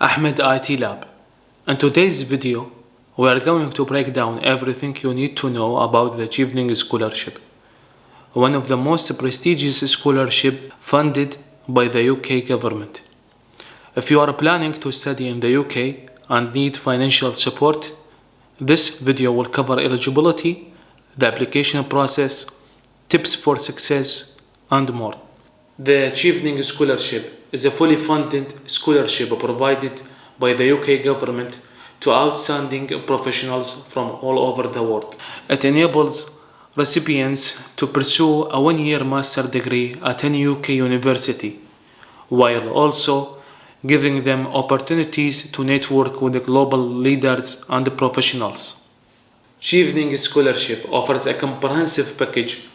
Ahmed IT Lab. In today's video, we are going to break down everything you need to know about the Chevening Scholarship, one of the most prestigious scholarships funded by the UK government. If you are planning to study in the UK and need financial support, this video will cover eligibility, the application process, tips for success, and more. The Chevening Scholarship is a fully funded scholarship provided by the UK government to outstanding professionals from all over the world. It enables recipients to pursue a one-year master degree at any UK university, while also giving them opportunities to network with global leaders and professionals. Chevening Scholarship offers a comprehensive package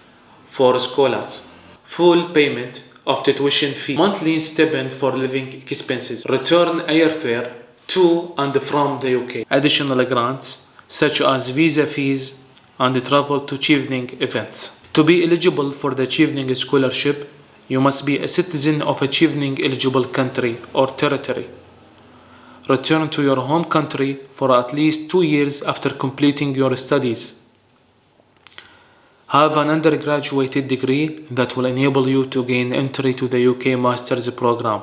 for scholars: full payment of the tuition fee, monthly stipend for living expenses, return airfare to and from the UK, additional grants such as visa fees and travel to Chevening events. To be eligible for the Chevening Scholarship, you must be a citizen of a Chevening eligible country or territory. Return to your home country for at least 2 years after completing your studies. Have an undergraduate degree that will enable you to gain entry to the UK Master's program.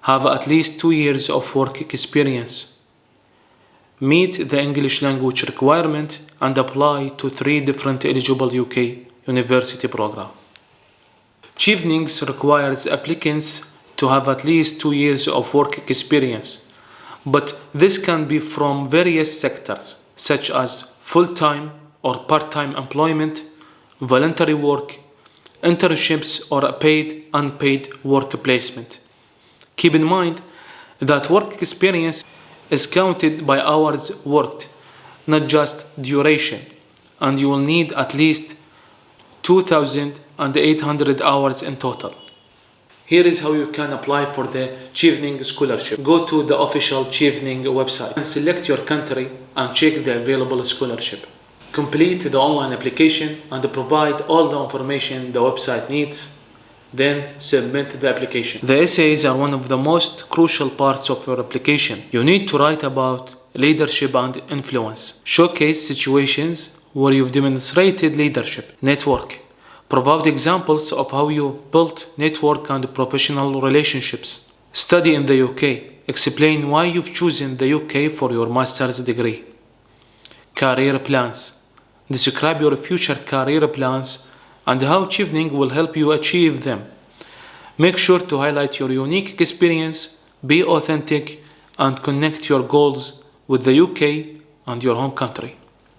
Have at least 2 years of work experience. Meet the English language requirement and apply to 3 different eligible UK university programs. Chevening requires applicants to have at least 2 years of work experience, but this can be from various sectors such as full-time or part-time employment, voluntary work, internships, or paid unpaid work placement. Keep in mind that work experience is counted by hours worked, not just duration, and you will need at least 2,800 hours in total. Here is how you can apply for the Chevening Scholarship. Go to the official Chevening website and select your country and check the available scholarship. Complete the online application and provide all the information the website needs. Then submit the application. The essays are one of the most crucial parts of your application. You need to write about leadership and influence. Showcase situations where you've demonstrated leadership. Network. Provide examples of how you've built network and professional relationships. Study in the UK. Explain why you've chosen the UK for your master's degree. Career plans. Describe your future career plans and how Chevening will help you achieve them. Make sure to highlight your unique experience, be authentic, and connect your goals with the UK and your home country.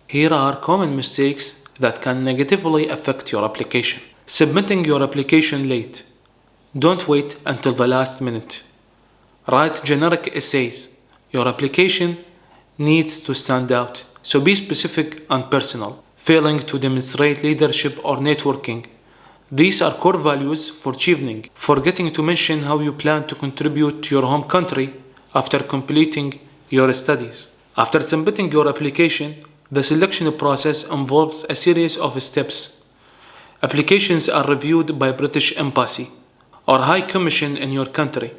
Here are common mistakes that can negatively affect your application. Submitting your application late. Don't wait until the last minute. Write generic essays. Your application needs to stand out, so be specific and personal. Failing to demonstrate leadership or networking. These are core values for Chevening. Forgetting to mention how you plan to contribute to your home country after completing your studies. After submitting your application, the selection process involves a series of steps. Applications are reviewed by British Embassy or High Commission in your country.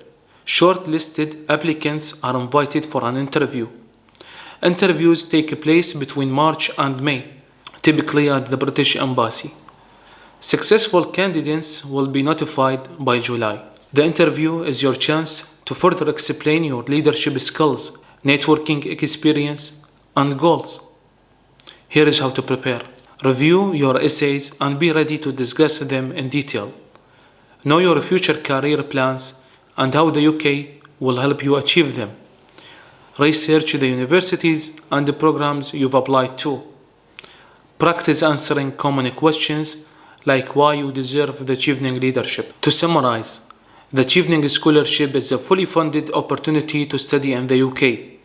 Shortlisted applicants are invited for an interview. Interviews take place between March and May, typically at the British Embassy. Successful candidates will be notified by July. The interview is your chance to further explain your leadership skills, networking experience, and goals. Here is how to prepare. Review your essays and be ready to discuss them in detail. Know your future career plans and how the UK will help you achieve them. Research the universities and the programs you've applied to. Practice answering common questions like why you deserve the Chevening leadership. To summarize, the Chevening Scholarship is a fully funded opportunity to study in the UK.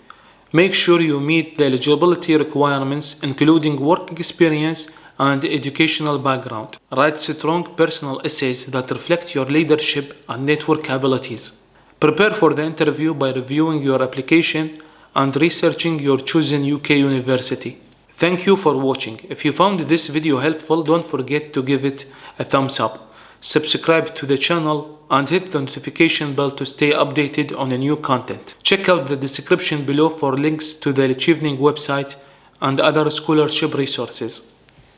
Make sure you meet the eligibility requirements, including work experience and educational background. Write strong personal essays that reflect your leadership and network abilities. Prepare for the interview by reviewing your application and researching your chosen UK university. Thank you for watching. If you found this video helpful, don't forget to give it a thumbs up. Subscribe to the channel and hit the notification bell to stay updated on the new content. Check out the description below for links to the Chevening website and other scholarship resources.